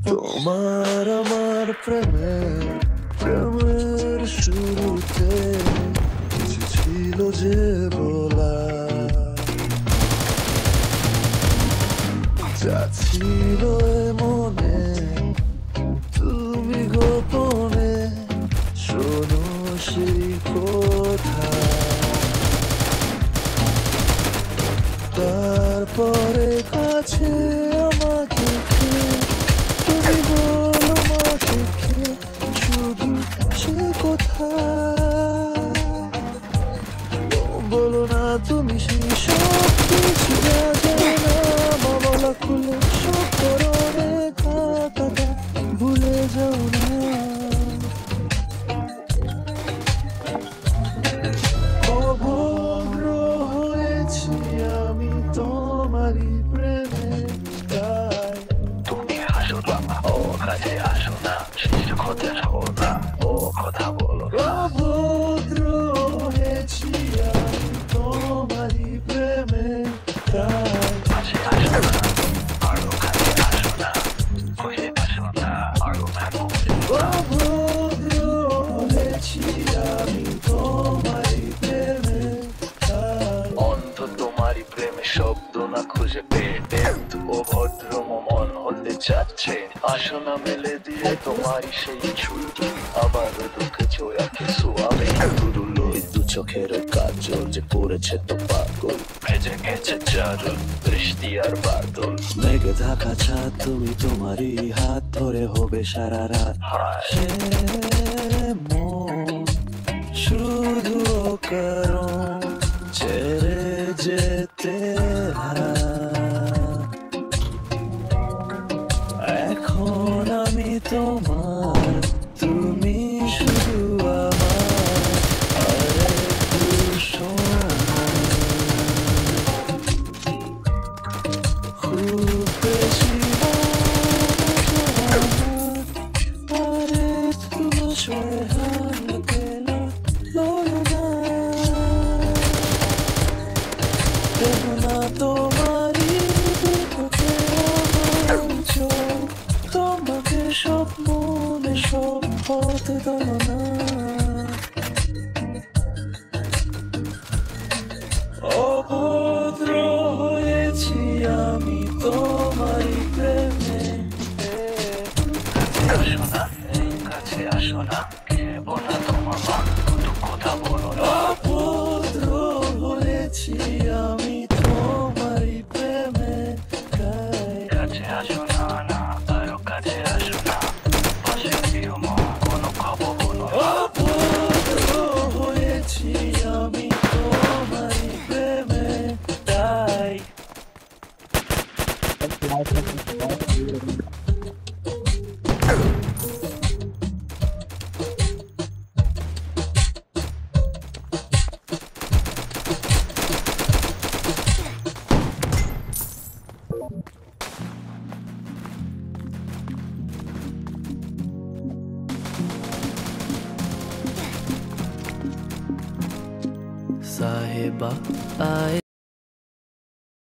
তোমার আমার প্রেমের শুরুতে কিছু ছিল যে বলা, যা ছিল মনে তুমি গোপনে শোনো সেই কথা। তারপরে কাছে আমাকে তুমি বলো মাকে শুধু সে কথা। বলো না তুমি সেই সব কিছু জানো না, মা বলা খুলে সব করোনে কথাটা ভুলে যাও না। অভদ্র হয়েছি আমি তোমারই প্রেমে, তাই তুমি হাসো না, ও কাছে আসো না, শেষ কথা শো না, ও কথা বলো না। অভদ্র হয়েছি আমি তোমারই প্রেমে, তাই কাছে আসো না, আরো কাছে আসো না, বসে আসো না, আরো ভালো অভদ্র হয়েছি আমি তোমারই প্রেমে, তাই অন্ধ তোমারই প্রেমে শব্দ না খুঁজে পেয়ে অভদ্র মন হতে চাচ্ছে। আসো না মেলে দিয়ে তোমারই সেই ছুটি, আবার দুঃখে চোয়াকে সোয়াবে দুরুলো দু চোখের কাজল যে পড়েছে তো পাগল, ভেজে গেছে চারল বৃষ্টি আর বাদল। মেঘে থাকা ছাদ তুমি তোমারই হাত ধরে হবে সারা রাত। সে মন শুধু কারণ ছেড়ে যেতে এখন আমি তোমার, তুমি শুধু আমার। আরেকটু সময় খুব বেশি আরেকটু সময় হারাতে লড়ো না। দেব না তোমারই দুটোকে আমার চোখ, তোমাকে সব মনে সব হতে দেব না। অভদ্র হয়েছি আমি তোমারই প্রেমে, আসো না, কাছে আসো না, খেবো না তোমার মা, দুটো কথা বলো না। অভদ্র হয়েছি আমি তোমারই প্রেমে, তাই কাছে আসো না, না আরো কাছে আসো না, পাশে দিও মা, কোনো খবর বলো না। অভদ্র হয়েছি আমি তোমারই প্রেমে, তাই साहिबा आए